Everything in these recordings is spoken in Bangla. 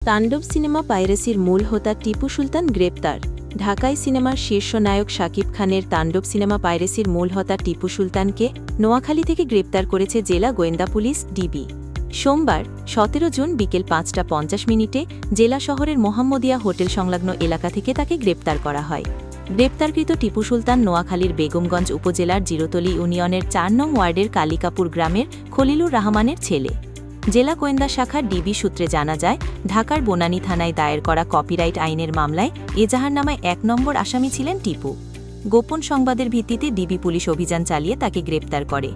তাণ্ডব সিনেমা পাইরেসির মূল হোতা টিপু সুলতান গ্রেপ্তার। ঢাকায় সিনেমার শীর্ষ নায়ক শাকিব খানের তাণ্ডব সিনেমা পাইরেসির মূল হোতা টিপু সুলতানকে নোয়াখালী থেকে গ্রেপ্তার করেছে জেলা গোয়েন্দা পুলিশ ডিবি। সোমবার ১৭ জুন বিকেল ৫টা ৫০ জেলা শহরের মোহাম্মদিয়া হোটেল সংলগ্ন এলাকা থেকে তাকে গ্রেপ্তার করা হয়। গ্রেপ্তারকৃত টিপু সুলতান নোয়াখালীর বেগমগঞ্জ উপজেলার জিরোতলী ইউনিয়নের ৪ নং ওয়ার্ডের কালিকাপুর গ্রামের খলিলুর রহমানের ছেলে। জেলা গোয়েন্দা শাখার ডিবি সূত্রে জানা যায়, ঢাকার বনানী থানায় দায়ের করা কপিরাইট আইনের মামলায় এজাহারনামায় ১ নম্বর আসামি ছিলেন টিপু। গোপন সংবাদের ভিত্তিতে ডিবি পুলিশ অভিযান চালিয়ে তাকে গ্রেপ্তার করে।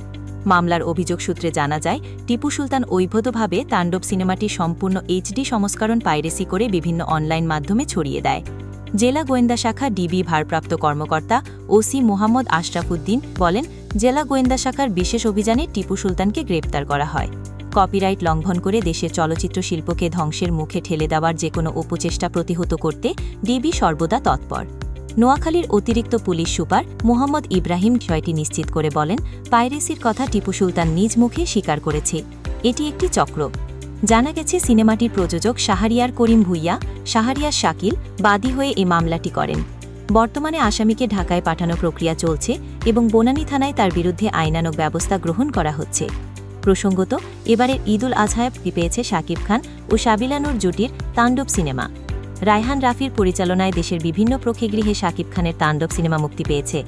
মামলার অভিযোগ সূত্রে জানা যায়, টিপু সুলতান অবৈধভাবে তাণ্ডব সিনেমাটি সম্পূর্ণ এইচডি সংস্করণ পাইরেসি করে বিভিন্ন অনলাইন মাধ্যমে ছড়িয়ে দেয়। জেলা গোয়েন্দা শাখা ডিবি ভারপ্রাপ্ত কর্মকর্তা ওসি মোহাম্মদ আশরাফ উদ্দিন বলেন, জেলা গোয়েন্দা শাখার বিশেষ অভিযানে টিপু সুলতানকে গ্রেপ্তার করা হয়। কপিরাইট লঙ্ঘন করে দেশের চলচ্চিত্র শিল্পকে ধ্বংসের মুখে ঠেলে দেওয়ার যেকোনো অপচেষ্টা প্রতিহত করতে ডিবি সর্বদা তৎপর। নোয়াখালীর অতিরিক্ত পুলিশ সুপার মোহাম্মদ ইব্রাহিম বিষয়টি নিশ্চিত করে বলেন, পাইরেসির কথা টিপু সুলতান নিজ মুখে স্বীকার করেছে। এটি একটি চক্র। জানা গেছে, সিনেমাটির প্রযোজক শাহরিয়ার করিম ভুইয়া, শাহরিয়ার শাকিল বাদী হয়ে এই মামলাটি করেন। বর্তমানে আসামিকে ঢাকায় পাঠানো প্রক্রিয়া চলছে এবং বনানী থানায় তার বিরুদ্ধে আইনানুগ ব্যবস্থা গ্রহণ করা হচ্ছে। প্রসঙ্গত, এবারের ঈদুল আজহায় মুক্তি পেয়েছে শাকিব খান ও সাবিলা নূর জুটির তাণ্ডব সিনেমা। রায়হান রাফির পরিচালনায় দেশের বিভিন্ন প্রেক্ষাগৃহে শাকিব খানের তাণ্ডব সিনেমা মুক্তি পেয়েছে।